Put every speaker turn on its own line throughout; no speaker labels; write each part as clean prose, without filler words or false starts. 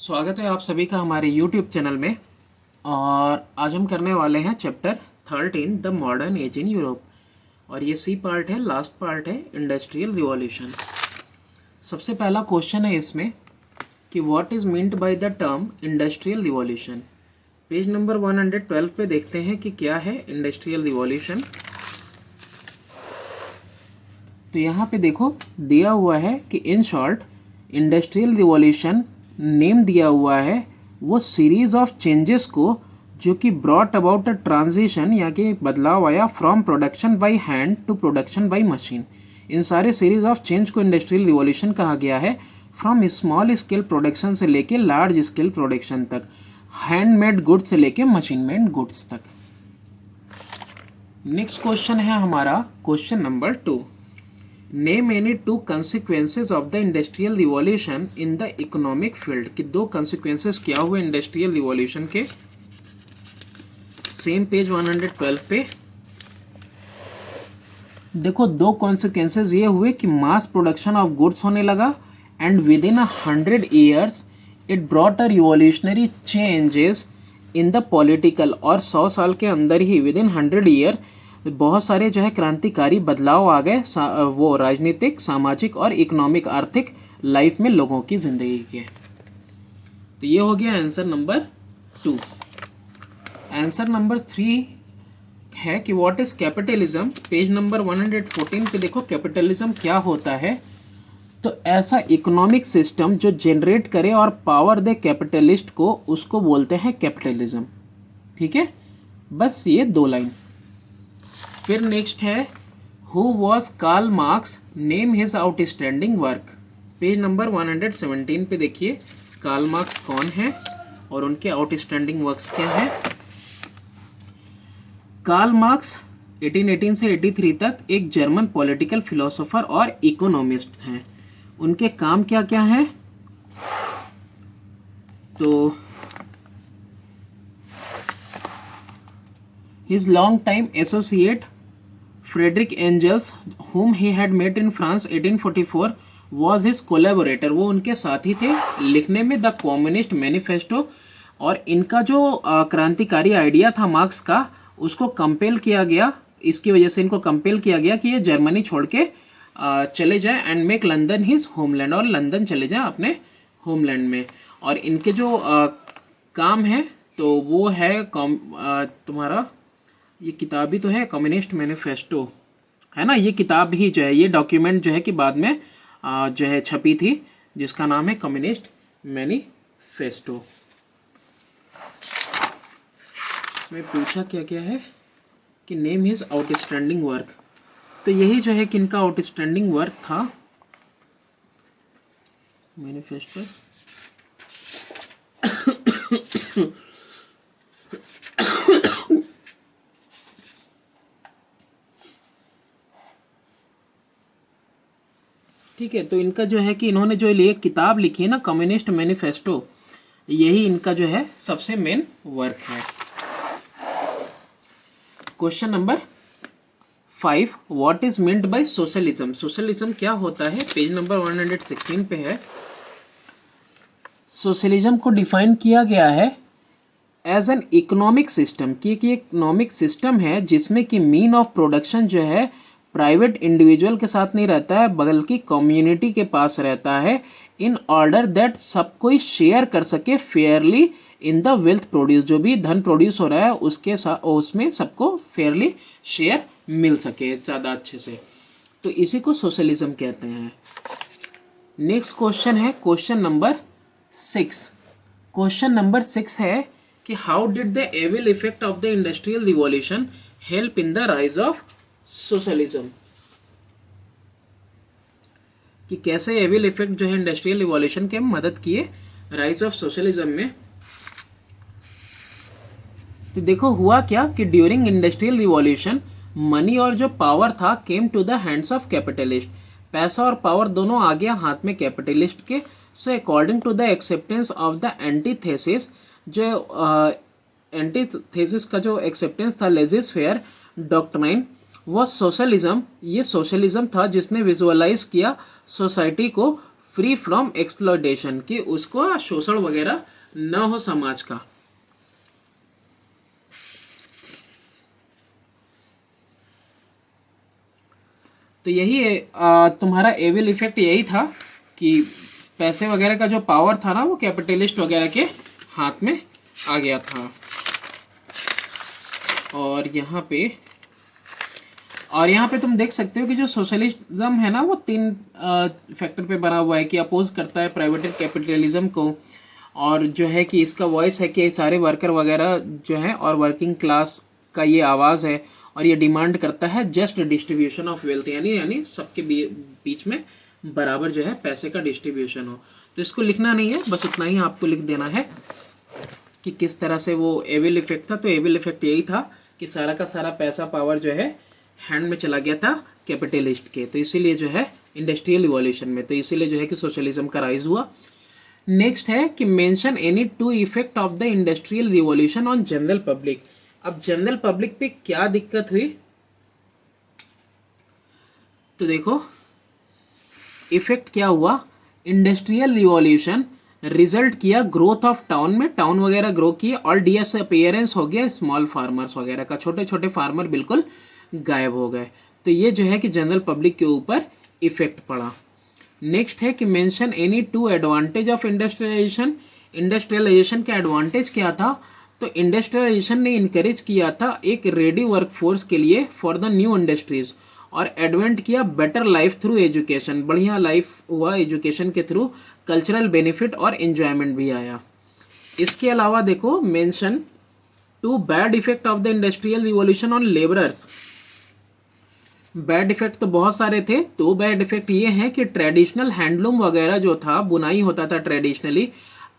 स्वागत है आप सभी का हमारे YouTube चैनल में। और आज हम करने वाले हैं chapter 13 the modern age in Europe. और ये सी पार्ट है, लास्ट पार्ट है इंडस्ट्रियल रिवॉल्यूशन। सबसे पहला क्वेश्चन है इसमें कि what is meant by the term industrial revolution. Page number 112 पे देखते हैं कि क्या है इंडस्ट्रियल रिवॉल्यूशन। तो यहाँ पे देखो दिया हुआ है कि in short industrial revolution name दिया हुआ है वो सीरीज ऑफ चेंजेस को जो कि ब्रॉट अबाउट अ ट्रांजिशन या कि बदलाव आया from production by hand to production by machine. इन सारे सीरीज ऑफ चेंज को इंडस्ट्रियल रिवॉल्यूशन कहा गया है। फ्रॉम स्मॉल स्केल प्रोडक्शन से लेके लार्ज स्केल प्रोडक्शन तक, हैंडमेड गुड्स से लेके मशीन मेड गुड्स तक। नेक्स्ट क्वेश्चन है हमारा question number 2। Name any two consequences of the industrial revolution in the economic field. कि दो कंसिक्वेंसेज क्या हुए इंडस्ट्रियल रिवॉल्यूशन के। सेम पेज 112 पे देखो दो कॉन्सिक्वेंसेज ये हुए कि मास प्रोडक्शन ऑफ गुड्स होने लगा and with in 100 years it brought a revolutionary changes in the political. और 100 साल के अंदर ही विद इन 100 ईयर बहुत सारे जो है क्रांतिकारी बदलाव आ गए वो राजनीतिक, सामाजिक और इकोनॉमिक आर्थिक लाइफ में लोगों की जिंदगी के। तो ये हो गया आंसर नंबर 2। आंसर नंबर 3 है कि what is capitalism. Page number 114 पे देखो कैपिटलिज्म क्या होता है। तो ऐसा इकोनॉमिक सिस्टम जो जनरेट करे और पावर दे कैपिटलिस्ट को, उसको बोलते हैं कैपिटलिज्म। ठीक है, बस ये 2 लाइन। फिर नेक्स्ट है who was Karl Marx, name his outstanding work. Page number 117 पे देखिए कार्ल मार्क्स कौन है और उनके आउटस्टैंडिंग वर्क्स क्या हैं। कार्ल मार्क्स 1818 से 83 तक एक जर्मन पॉलिटिकल फिलोसोफर और इकोनॉमिस्ट हैं। उनके काम क्या क्या हैं। तो his long time associate Frederick Engels, whom he had met in France 1844, was his collaborator। वो उनके साथी थे लिखने में द कम्युनिस्ट मैनिफेस्टो। और इनका जो क्रांतिकारी आइडिया था मार्क्स का, उसको कंपेल किया गया। इसकी वजह से इनको कंपेल किया गया कि ये जर्मनी छोड़ के चले जाए and make London his homeland, और लंदन चले जाए अपने होमलैंड में। और इनके जो काम है तो वो है तुम्हारा ये किताब ही तो है कम्युनिस्ट मैनिफेस्टो, है ना। ये किताब ही जो है, ये डॉक्यूमेंट जो है कि बाद में जो है छपी थी, जिसका नाम है कम्युनिस्ट मैनिफेस्टो। इसमें पूछा क्या क्या है कि नेम हिज आउटस्टैंडिंग वर्क। तो यही जो है कि इनका आउटस्टैंडिंग वर्क था मैनिफेस्टो। ठीक है, तो इनका जो है कि इन्होंने जो ये किताब लिखी है ना कम्युनिस्ट मैनिफेस्टो, यही इनका जो है सबसे मेन वर्क है। Question number 5 what is meant by socialism. Socialism क्या होता है, पेज नंबर 116 पे है। सोशलिज्म को डिफाइन किया गया है एज एन इकोनॉमिक सिस्टम, कि एक इकोनॉमिक सिस्टम है जिसमें कि मीन ऑफ प्रोडक्शन जो है प्राइवेट इंडिविजुअल के साथ नहीं रहता है बल्कि कम्युनिटी के पास रहता है, इन ऑर्डर दैट सब कोई शेयर कर सके Fairlie in the wealth produce. जो भी धन प्रोड्यूस हो रहा है उसके साथ उसमें सबको फेयरली शेयर मिल सके ज़्यादा अच्छे से। तो इसी को सोशलिज्म कहते हैं। नेक्स्ट क्वेश्चन है क्वेश्चन नंबर 6। क्वेश्चन नंबर 6 है कि how did the evil effect of the industrial revolution help in the rise of socialism. कि कैसे एविल इफेक्ट जो है इंडस्ट्रियल रिवॉल्यूशन के मदद किए राइज ऑफ सोशलिज्म में। तो देखो हुआ क्या कि ड्यूरिंग इंडस्ट्रियल रिवॉल्यूशन मनी और जो पावर था came to the hands of capitalist. पैसा और पावर दोनों आ गया हाथ में कैपिटलिस्ट के। So according to the acceptance of the antithesis, जो एंटीथेसिस का जो एक्सेप्टेंस था लेजिस फेयर डॉक्ट्राइन, वो सोशलिज्म, ये सोशलिज्म था जिसने विजुअलाइज किया सोसाइटी को फ्री फ्रॉम एक्सप्लॉयटेशन, कि उसको शोषण वगैरह न हो समाज का। तो यही है तुम्हारा एविल इफेक्ट यही था कि पैसे वगैरह का जो पावर था ना वो कैपिटलिस्ट वगैरह के हाथ में आ गया था। और यहाँ पे तुम देख सकते हो कि जो सोशलिज्म है ना वो 3 फैक्टर पे बना हुआ है, कि अपोज करता है प्राइवेट कैपिटलिज्म को, और जो है कि इसका वॉइस है कि सारे वर्कर वगैरह जो है और वर्किंग क्लास का ये आवाज़ है, और ये डिमांड करता है जस्ट डिस्ट्रीब्यूशन ऑफ वेल्थ, यानी सबके बीच में बराबर जो है पैसे का डिस्ट्रीब्यूशन हो। तो इसको लिखना नहीं है, बस उतना ही आपको लिख देना है कि किस तरह से वो एविल इफेक्ट था। तो एविल इफेक्ट यही था कि सारा का सारा पैसा पावर जो है हैंड में चला गया था कैपिटलिस्ट के, तो इसीलिए जो है इंडस्ट्रियल रिवॉल्यूशन में, तो इसीलिए जो है कि सोशलिज्म का राइज हुआ। नेक्स्ट है कि mention any 2 effect of the industrial revolution on general public. अब जनरल पब्लिक पे क्या दिक्कत हुई, तो देखो इफेक्ट क्या हुआ, इंडस्ट्रियल रिवॉल्यूशन रिजल्ट किया ग्रोथ ऑफ टाउन में, टाउन वगैरह ग्रो किए, और डिसअपीयरेंस हो गया स्मॉल फार्मर्स वगैरह का, छोटे छोटे फार्मर बिल्कुल गायब हो गए। तो ये जो है कि जनरल पब्लिक के ऊपर इफेक्ट पड़ा। नेक्स्ट है कि mention any 2 advantage of industrialisation. Industrialisation का एडवांटेज क्या था, तो इंडस्ट्रियलाइजेशन ने इनकरेज किया था एक रेडी वर्कफोर्स के लिए फॉर द न्यू इंडस्ट्रीज, और एडवेंट किया बेटर लाइफ थ्रू एजुकेशन, बढ़िया लाइफ हुआ एजुकेशन के थ्रू, कल्चरल बेनिफिट और एंजॉयमेंट भी आया। इसके अलावा देखो mention 2 bad effect of the industrial revolution on labourers. Bad effect तो बहुत सारे थे, 2 बैड इफेक्ट ये हैं कि ट्रेडिशनल हैंडलूम वगैरह जो था, बुनाई होता था ट्रेडिशनली,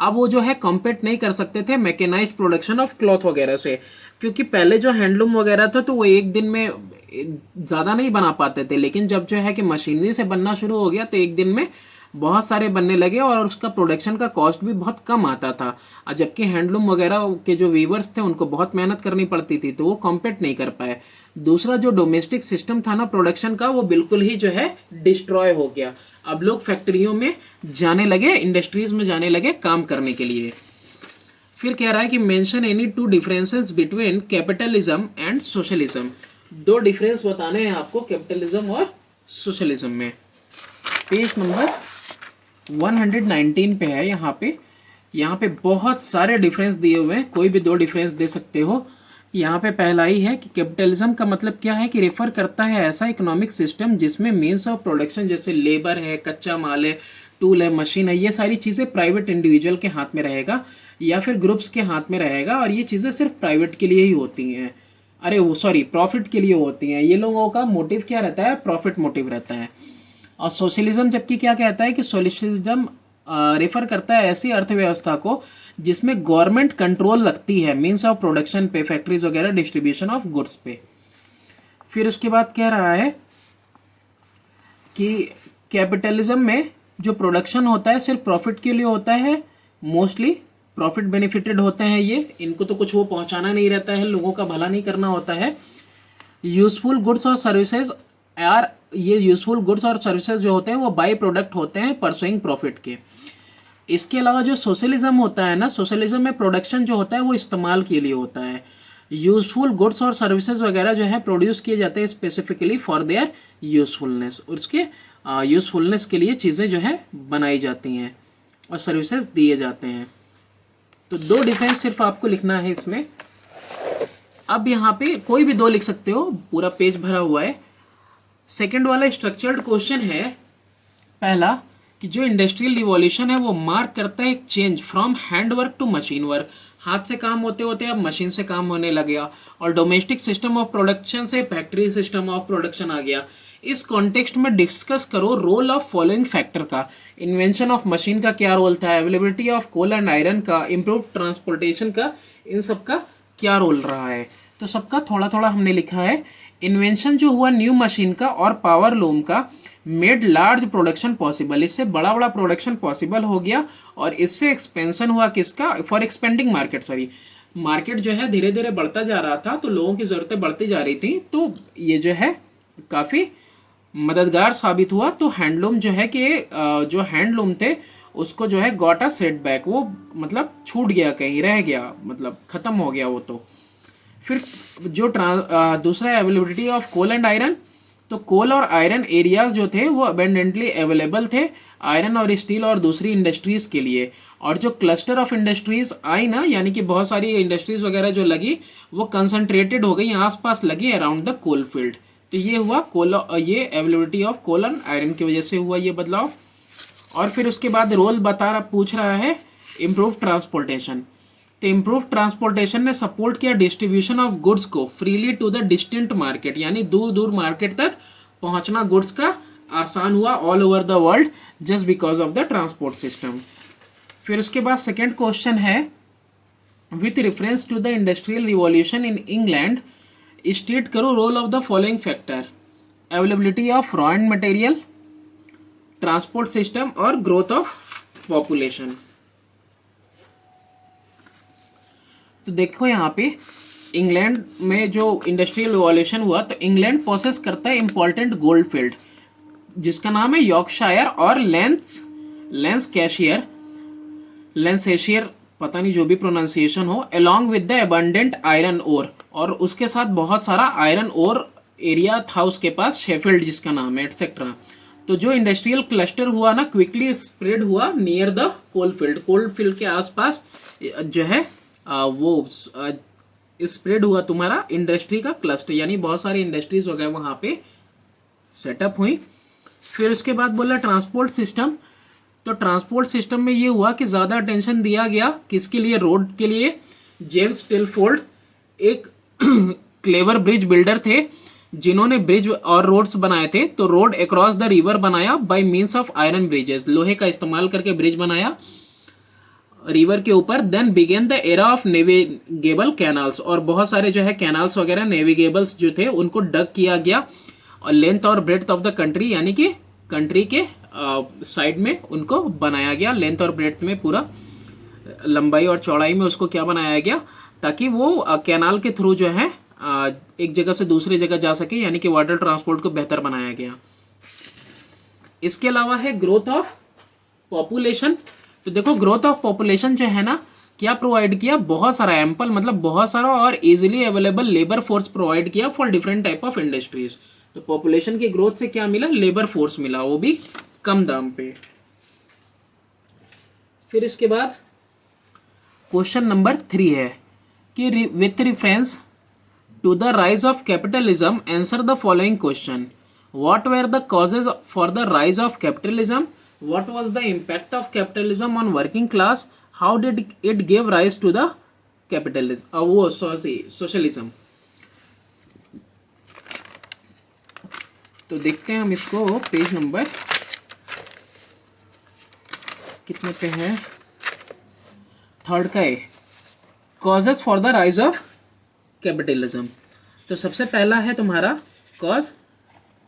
अब वो जो है कॉम्पीट नहीं कर सकते थे मैकेनाइज्ड प्रोडक्शन ऑफ क्लॉथ वगैरह से, क्योंकि पहले जो हैंडलूम वगैरह था तो वो एक दिन में ज़्यादा नहीं बना पाते थे, लेकिन जब जो है कि मशीनरी से बनना शुरू हो गया तो एक दिन में बहुत सारे बनने लगे, और उसका प्रोडक्शन का कॉस्ट भी बहुत कम आता था। और जबकि हैंडलूम वगैरह के जो वीवर्स थे उनको बहुत मेहनत करनी पड़ती थी, तो वो कॉम्पीट नहीं कर पाए। दूसरा जो डोमेस्टिक सिस्टम था ना प्रोडक्शन का, वो बिल्कुल ही जो है डिस्ट्रॉय हो गया। अब लोग फैक्ट्रियों में जाने लगे, इंडस्ट्रीज में जाने लगे काम करने के लिए। फिर कह रहा है कि mention any 2 differences between capitalism and socialism. 2 difference बताने हैं आपको कैपिटलिज्म और सोशलिज्म में। पेज नंबर 119 पे है। यहाँ पे बहुत सारे डिफरेंस दिए हुए हैं, कोई भी 2 डिफरेंस दे सकते हो। यहाँ पे पहला ही है कि कैपिटलिज्म का मतलब क्या है, कि रेफर करता है ऐसा इकोनॉमिक सिस्टम जिसमें मीन्स ऑफ प्रोडक्शन जैसे लेबर है, कच्चा माल है, टूल है, मशीन है, ये सारी चीज़ें प्राइवेट इंडिविजुअल के हाथ में रहेगा या फिर ग्रुप्स के हाथ में रहेगा, और ये चीज़ें सिर्फ प्राइवेट के लिए ही होती हैं, प्रॉफिट के लिए होती हैं। ये लोगों का मोटिव क्या रहता है, प्रॉफिट मोटिव रहता है। और सोशलिज्म जबकि क्या कहता है कि सोशलिज्म रेफर करता है ऐसी अर्थव्यवस्था को जिसमें गवर्नमेंट कंट्रोल रखती है मीन्स ऑफ प्रोडक्शन पे, फैक्ट्रीज वगैरह, डिस्ट्रीब्यूशन ऑफ गुड्स पे। फिर उसके बाद कह रहा है कि कैपिटलिज्म में जो प्रोडक्शन होता है सिर्फ प्रॉफिट के लिए होता है, मोस्टली प्रॉफिट बेनिफिटेड होते हैं ये, इनको तो कुछ वो पहुंचाना नहीं रहता है, लोगों का भला नहीं करना होता है। यूजफुल गुड्स और सर्विसेज ये यूजफुल गुड्स और सर्विसेज जो होते हैं वो बाई प्रोडक्ट होते हैं परसुइंग प्रॉफिट के। इसके अलावा जो सोशलिज्म होता है ना, सोशलिज्म में प्रोडक्शन जो होता है वो इस्तेमाल के लिए होता है। यूजफुल गुड्स और सर्विसेज वगैरह जो है प्रोड्यूस किए जाते हैं स्पेसिफिकली फॉर देयर यूजफुलनेस, और उसके यूजफुलनेस के लिए चीज़ें जो है बनाई जाती हैं और सर्विसेज दिए जाते हैं। तो 2 डिफरेंस सिर्फ आपको लिखना है इसमें। अब यहाँ पे कोई भी 2 लिख सकते हो, पूरा पेज भरा हुआ है। सेकेंड वाला स्ट्रक्चर्ड क्वेश्चन है पहला, कि जो इंडस्ट्रियल रिवॉल्यूशन है वो मार्क करता है एक change from hand work to machine work. हाथ से काम होते होते अब मशीन से काम होने लग गया, और डोमेस्टिक सिस्टम ऑफ प्रोडक्शन से फैक्ट्री सिस्टम ऑफ प्रोडक्शन आ गया। इस कॉन्टेक्स्ट में डिस्कस करो रोल ऑफ फॉलोइंग फैक्टर का। इन्वेंशन ऑफ मशीन का क्या रोल था, availability of coal and iron का, इम्प्रूव ट्रांसपोर्टेशन का, इन सब का क्या रोल रहा है। तो सबका थोड़ा थोड़ा हमने लिखा है। इन्वेंशन जो हुआ न्यू मशीन का और पावर लूम का मेड लार्ज प्रोडक्शन पॉसिबल, इससे बड़ा बड़ा प्रोडक्शन पॉसिबल हो गया, और इससे एक्सपेंशन हुआ किसका, फॉर एक्सपेंडिंग मार्केट, मार्केट जो है धीरे धीरे बढ़ता जा रहा था, तो लोगों की ज़रूरतें बढ़ती जा रही थी, तो ये जो है काफ़ी मददगार साबित हुआ। तो हैंडलूम जो है कि जो हैंडलूम थे उसको जो है गॉट अ सेटबैक, वो मतलब छूट गया, कहीं रह गया, मतलब खत्म हो गया वो। तो फिर जो दूसरा availability of coal and iron, तो कोल और आयरन एरियाज जो थे वो अबेंडेंटली अवेलेबल थे आयरन और स्टील और दूसरी इंडस्ट्रीज के लिए। और जो क्लस्टर ऑफ इंडस्ट्रीज आई ना, यानी कि बहुत सारी इंडस्ट्रीज वगैरह जो लगी वो कंसंट्रेटेड हो गई, आसपास लगी अराउंड द कोल फील्ड। तो ये हुआ कोल, ये availability of coal and iron की वजह से हुआ ये बदलाव। और फिर उसके बाद रोल पूछ रहा है इम्प्रूव ट्रांसपोर्टेशन। तो इम्प्रूव ट्रांसपोर्टेशन ने सपोर्ट किया डिस्ट्रीब्यूशन ऑफ गुड्स को freely to the distant market, यानी दूर दूर मार्केट तक पहुंचना गुड्स का आसान हुआ all over the world just because of the transport system. फिर उसके बाद सेकेंड क्वेश्चन है with reference to the industrial revolution in England state करो role of the following factor, availability of raw and material, transport system और growth of population. तो देखो यहाँ पे इंग्लैंड में जो इंडस्ट्रियल रिवॉल्यूशन हुआ, तो इंग्लैंड प्रोसेस करता है इंपॉर्टेंट गोल्ड फील्ड जिसका नाम है यॉर्कशायर और लेंसेशियर, पता नहीं जो भी प्रोनाउंसिएशन हो, along with the abundant iron ore, और उसके साथ बहुत सारा आयरन ओर एरिया था उसके पास, शेफील्ड जिसका नाम है, एटसेट्रा। तो जो इंडस्ट्रियल क्लस्टर हुआ ना क्विकली स्प्रेड हुआ नियर द कोल फील्ड के आसपास जो है वो स्प्रेड हुआ तुम्हारा इंडस्ट्री का क्लस्टर, यानी बहुत सारी इंडस्ट्रीज वगैरह वहां पे सेटअप हुई। फिर उसके बाद बोला ट्रांसपोर्ट सिस्टम। तो ट्रांसपोर्ट सिस्टम में ये हुआ कि ज़्यादा अटेंशन दिया गया किसके लिए, रोड के लिए। जेम्स टिलफोर्ड एक क्लेवर ब्रिज बिल्डर थे जिन्होंने ब्रिज और रोड्स बनाए थे। तो रोड अक्रॉस द रिवर बनाया by means of iron bridges, लोहे का इस्तेमाल करके ब्रिज बनाया रिवर के ऊपर। Then began the era of navigable canals, और बहुत सारे जो है कैनाल्स वगैरह नेविगेबल्स जो थे उनको डग किया गया, और लेंथ और ब्रेड्थ ऑफ द कंट्री, यानी कि कंट्री के साइड में उनको बनाया गया, लेंथ और ब्रेड्थ में पूरा लंबाई और चौड़ाई में उसको क्या बनाया गया, ताकि वो कैनाल के थ्रू जो है एक जगह से दूसरी जगह जा सके, यानी कि वाटर ट्रांसपोर्ट को बेहतर बनाया गया। इसके अलावा है ग्रोथ ऑफ पॉपुलेशन। तो देखो ग्रोथ ऑफ पॉपुलेशन जो है ना क्या प्रोवाइड किया, बहुत सारा एम्पल, मतलब बहुत सारा और easily available labour force provide किया for different type of industries. तो पॉपुलेशन की ग्रोथ से क्या मिला, लेबर फोर्स मिला, वो भी कम दाम पे। फिर इसके बाद क्वेश्चन नंबर 3 है कि with reference to the rise of capitalism answer the following question, what were the causes for the rise of capitalism, what was the impact of capitalism on working class, how did it give rise to the socialism। तो देखते हैं हम इसको, page number कितने पे है, 3rd का है, causes for the rise of capitalism. तो सबसे पहला है तुम्हारा cause,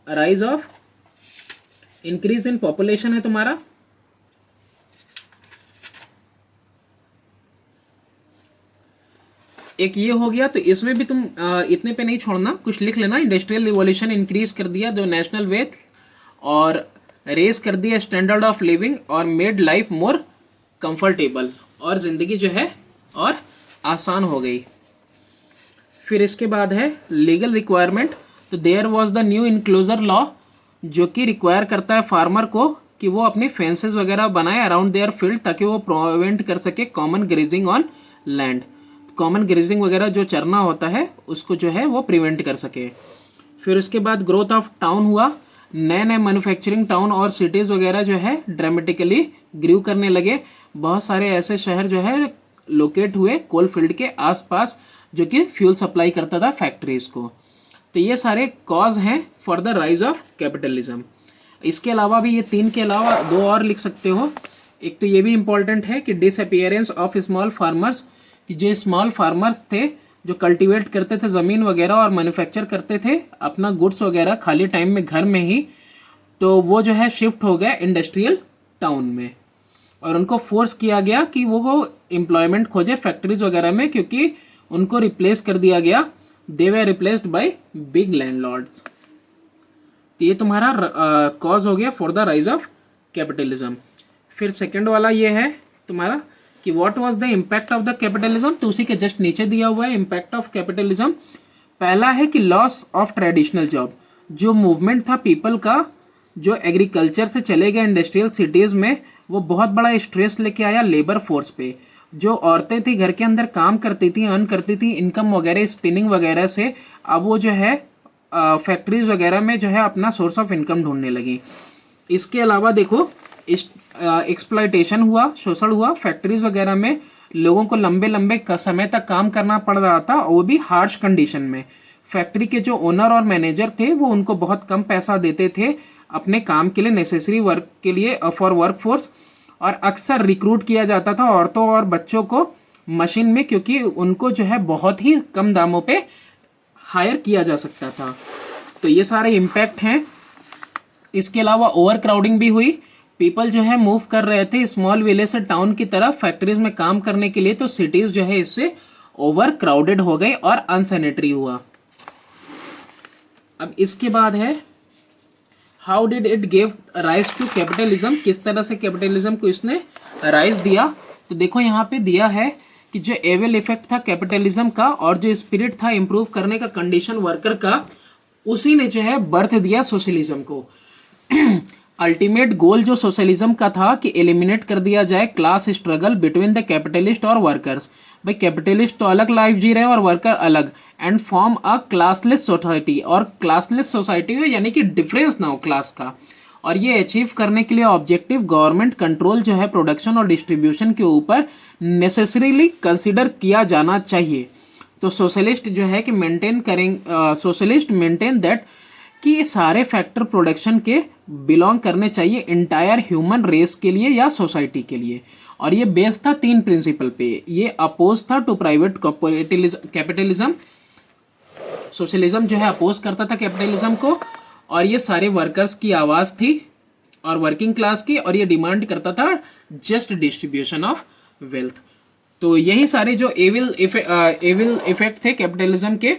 rise of increase in population है तुम्हारा। एक ये हो गया, तो इसमें भी तुम इतने पे नहीं छोड़ना, कुछ लिख लेना। इंडस्ट्रियल रिवॉल्यूशन इंक्रीज कर दिया जो नेशनल वेल्थ, और रेज कर दिया स्टैंडर्ड ऑफ लिविंग, और मेड लाइफ मोर कंफर्टेबल, और जिंदगी जो है और आसान हो गई। फिर इसके बाद है लीगल रिक्वायरमेंट। तो there was the new enclosure law जो कि रिक्वायर करता है फार्मर को कि वो अपनी फेंसेस वगैरह बनाए अराउंड देयर फील्ड, ताकि वो प्रिवेंट कर सके common grazing on land, common grazing वगैरह जो चरना होता है उसको जो है वो प्रिवेंट कर सके। फिर उसके बाद ग्रोथ ऑफ टाउन हुआ, नए नए मैन्युफैक्चरिंग टाउन और सिटीज़ वगैरह जो है ड्रामेटिकली ग्रू करने लगे। बहुत सारे ऐसे शहर जो है लोकेट हुए कोल फील्ड के आसपास जो कि फ्यूल सप्लाई करता था फैक्ट्रीज को। तो ये सारे कॉज हैं for the rise of capitalism. इसके अलावा भी ये 3 के अलावा 2 और लिख सकते हो। एक तो ये भी इम्पॉर्टेंट है कि डिसअपियरेंस ऑफ स्मॉल फार्मर्स, कि जो स्मॉल फार्मर्स थे जो कल्टीवेट करते थे ज़मीन वगैरह और मैन्युफैक्चर करते थे अपना गुड्स वगैरह खाली टाइम में घर में ही, तो वो जो है शिफ्ट हो गया इंडस्ट्रियल टाउन में, और उनको फोर्स किया गया कि वो एम्प्लॉयमेंट खोजे फैक्ट्रीज वगैरह में, क्योंकि उनको रिप्लेस कर दिया गया, दे वे रिप्लेस्ड बाय बिग लैंडलॉर्ड्स। तो ये तुम्हारा कॉज हो गया for the rise of capitalism. फिर सेकंड वाला ये है तुम्हारा कि what was the impact of the capitalism, तो उसी के जस्ट नीचे दिया हुआ है इम्पैक्ट ऑफ कैपिटलिज्म। पहला है कि लॉस ऑफ ट्रेडिशनल जॉब, जो मूवमेंट था पीपल का जो एग्रीकल्चर से चले गए इंडस्ट्रियल सिटीज़ में, वो बहुत बड़ा स्ट्रेस लेके आया लेबर फोर्स पे। जो औरतें थी घर के अंदर काम करती थी, अर्न करती थी इनकम वगैरह स्पिनिंग वगैरह से, अब वो जो है फैक्ट्रीज वगैरह में जो है अपना सोर्स ऑफ इनकम ढूंढने लगी। इसके अलावा देखो एक्सप्लॉयटेशन हुआ, शोषण हुआ, फैक्ट्रीज वगैरह में लोगों को लंबे लंबे समय तक काम करना पड़ रहा था, वो भी हार्श कंडीशन में। फैक्ट्री के जो ओनर और मैनेजर थे वो उनको बहुत कम पैसा देते थे अपने काम के लिए, नेसेसरी वर्क के लिए फॉर वर्क फोर्स, और अक्सर रिक्रूट किया जाता था औरतों और बच्चों को मशीन में, क्योंकि उनको जो है बहुत ही कम दामों पे हायर किया जा सकता था। तो ये सारे इम्पैक्ट हैं। इसके अलावा ओवर क्राउडिंग भी हुई, पीपल जो है मूव कर रहे थे स्मॉल विलेज से टाउन की तरफ फैक्ट्रीज में काम करने के लिए, तो सिटीज जो है इससे ओवर क्राउडेड हो गई और अनसैनिटरी हुआ। अब इसके बाद है how did it give rise to capitalism, किस तरह से कैपिटलिज्म को इसने राइज दिया। तो देखो यहाँ पे दिया है कि जो एविल इफेक्ट था कैपिटलिज्म का और जो स्पिरिट था इम्प्रूव करने का कंडीशन वर्कर का, उसी ने जो है बर्थ दिया सोशलिज्म को। अल्टीमेट गोल जो सोशलिज्म का था कि एलिमिनेट कर दिया जाए class struggle between the capitalist और वर्कर्स। भाई कैपिटलिस्ट तो अलग लाइफ जी रहे हैं और वर्कर अलग, and form a classless society, और क्लासलेस सोसाइटी हो यानी कि डिफरेंस ना हो क्लास का। और ये अचीव करने के लिए ऑब्जेक्टिव गवर्नमेंट कंट्रोल जो है प्रोडक्शन और डिस्ट्रीब्यूशन के ऊपर नेसेसरीली कंसिडर किया जाना चाहिए। तो सोशलिस्ट जो है कि मेंटेन करेंगे, सोशलिस्ट मेंटेन दैट कि ये सारे फैक्टर प्रोडक्शन के बिलोंग करने चाहिए इंटायर ह्यूमन रेस के लिए या सोसाइटी के लिए। और ये बेस था 3 प्रिंसिपल पे। ये अपोज था टू प्राइवेट कैपिटलिज्म, सोशलिज्म जो है अपोज करता था कैपिटलिज्म को, और ये सारे वर्कर्स की आवाज़ थी और वर्किंग क्लास की, और ये डिमांड करता था जस्ट डिस्ट्रीब्यूशन ऑफ वेल्थ। तो यही सारे जो एविल इफेक्ट थे कैपिटलिज्म के,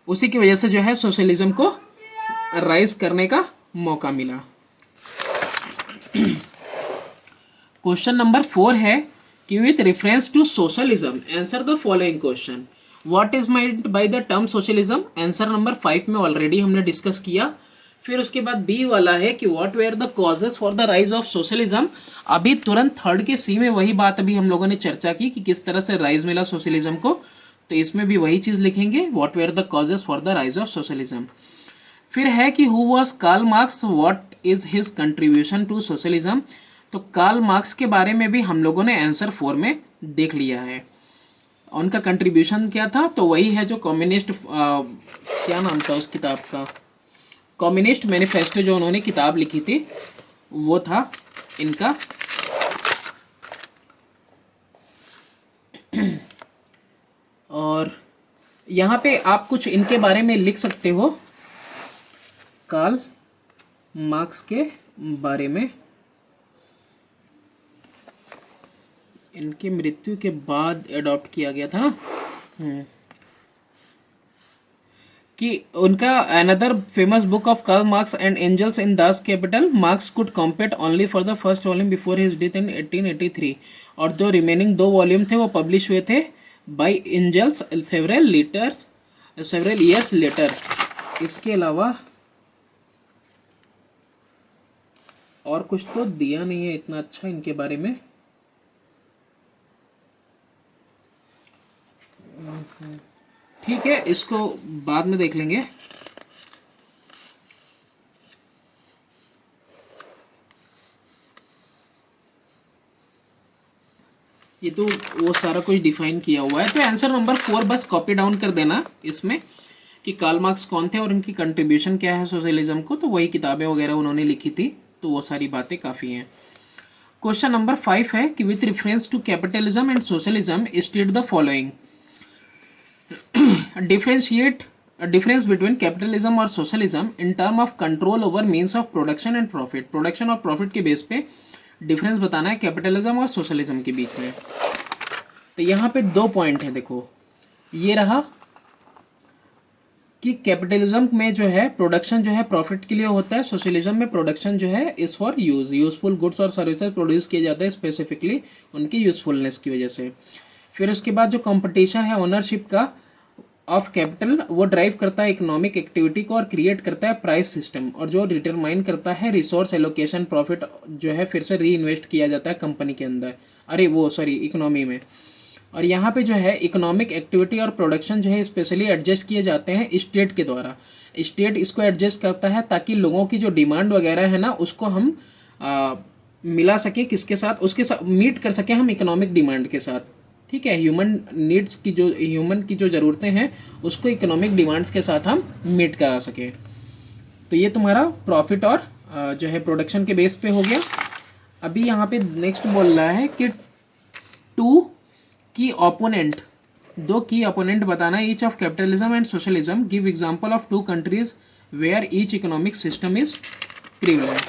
उसी की वजह से जो है सोशलिज्म को राइज करने का मौका मिला। क्वेश्चन नंबर 4 है कि with reference to socialism answer the following question, what is meant by the term socialism. Answer number 5 में ऑलरेडी हमने डिस्कस किया। फिर उसके बाद बी वाला है कि what were the causes for the rise of socialism. अभी तुरंत थर्ड के सी में वही बात अभी हम लोगों ने चर्चा की कि किस तरह से राइज मिला सोशलिज्म को, तो इसमें भी वही चीज लिखेंगे, what were the causes for the rise of socialism. फिर है कि who was Karl Marx, what is his contribution to socialism. तो कार्ल मार्क्स के बारे में भी हम लोगों ने आंसर 4 में देख लिया है। उनका कंट्रीब्यूशन क्या था, तो वही है जो कम्युनिस्ट, क्या नाम था उस किताब का, कम्युनिस्ट मैनिफेस्टो जो उन्होंने किताब लिखी थी वो था इनका। और यहाँ पे आप कुछ इनके बारे में लिख सकते हो, कार्ल मार्क्स के बारे में। इनकी मृत्यु के बाद अडॉप्ट किया गया था ना, कि उनका another famous book of Karl Marx and Engels in Das Kapital, Marx could complete only for the first volume before his death in 1883, और जो रिमेनिंग 2 वॉल्यूम थे वो पब्लिश हुए थे by Engels several years later. इसके अलावा और कुछ तो दिया नहीं है इतना अच्छा इनके बारे में। ठीक है, इसको बाद में देख लेंगे। ये तो वो सारा कुछ डिफाइन किया हुआ है। तो आंसर नंबर 4 बस कॉपी डाउन कर देना इसमें कि कार्ल मार्क्स कौन थे और उनकी कंट्रीब्यूशन क्या है सोशलिज्म को, तो वही किताबें वगैरह उन्होंने लिखी थी, तो वो सारी बातें काफ़ी हैं। क्वेश्चन नंबर 5 है कि with reference to capitalism and socialism state the following, differentiate difference between capitalism और socialism in term of control over means of production and profit. Production और प्रॉफिट के बेस पे डिफरेंस बताना है कैपिटलिज्म और socialism के बीच में। तो यहाँ पे 2 पॉइंट है, देखो ये रहा कि कैपिटलिज्म में जो है प्रोडक्शन जो है प्रॉफिट के लिए होता है, सोशलिज्म में प्रोडक्शन जो है इज़ फॉर यूज़फुल गुड्स और सर्विसेज प्रोड्यूस किए जाते हैं स्पेसिफिकली उनकी यूज़फुलनेस की वजह से। फिर उसके बाद जो कंपटीशन है ओनरशिप का ऑफ कैपिटल वो ड्राइव करता है इकोनॉमिक एक्टिविटी को और क्रिएट करता है प्राइस सिस्टम, और जो डिटरमाइन करता है रिसोर्स एलोकेशन प्रॉफिट जो है फिर से री इन्वेस्ट किया जाता है कंपनी के अंदर, इकोनॉमी में। और यहाँ पे जो है इकोनॉमिक एक्टिविटी और प्रोडक्शन जो है स्पेशली एडजस्ट किए जाते हैं स्टेट के द्वारा। स्टेट इसको एडजस्ट करता है ताकि लोगों की जो डिमांड वगैरह है ना उसको हम मिला सके, किसके साथ, उसके साथ मीट कर सके हम इकोनॉमिक डिमांड के साथ। ठीक है, ह्यूमन की जो ज़रूरतें हैं उसको इकोनॉमिक डिमांड्स के साथ हम मीट करा सके। तो ये तुम्हारा प्रॉफिट और जो है प्रोडक्शन के बेस पे हो गया। अभी यहाँ पे नेक्स्ट बोल रहा है कि दो की ओपोनेंट बताना each of capitalism and socialism, give example of two countries where each economic system is prevalent.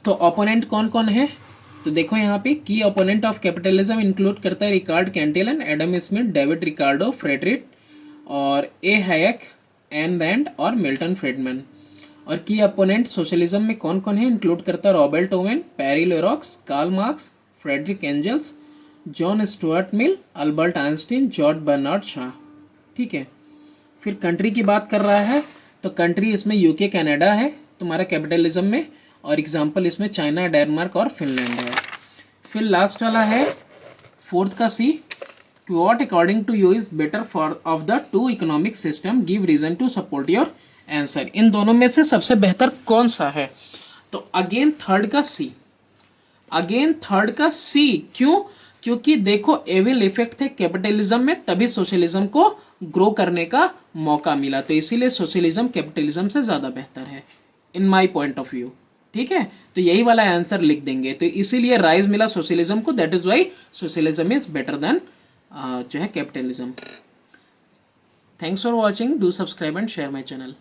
तो ओपोनेंट कौन कौन है, तो देखो यहाँ पे की ओपोनेंट ऑफ कैपिटलिज्म इंक्लूड करता है Richard Cantillon, Adam Smith, David Ricardo, Friedrich और ए हैयक, एन रैंड और मिल्टन फ्रीडमैन। और की ओपोनेंट सोशलिज्म में कौन कौन है, इंक्लूड करता है Robert Owen, Pierre Leroux, Karl Marx, Friedrich Engels, John Stuart Mill, Albert Einstein, George Bernard Shaw. ठीक है, फिर कंट्री की बात कर रहा है तो कंट्री इसमें यूके कनाडा है तुम्हारा कैपिटलिज्म में, और एग्जाम्पल इसमें चाइना, डेनमार्क और फिनलैंड है। फिर लास्ट वाला है फोर्थ का C, what according to you is better for of the two economic system, give reason to support your answer. इन दोनों में से सबसे बेहतर कौन सा है, तो अगेन थर्ड का सी। क्यों, क्योंकि देखो एविल इफेक्ट थे कैपिटलिज्म में, तभी सोशलिज्म को ग्रो करने का मौका मिला, तो इसीलिए सोशलिज्म कैपिटलिज्म से ज़्यादा बेहतर है इन माई पॉइंट ऑफ व्यू। ठीक है, तो यही वाला आंसर लिख देंगे, तो इसीलिए राइज मिला सोशलिज्म को, that is why socialism is better than जो है capitalism. Thanks for watching, do subscribe and share my channel.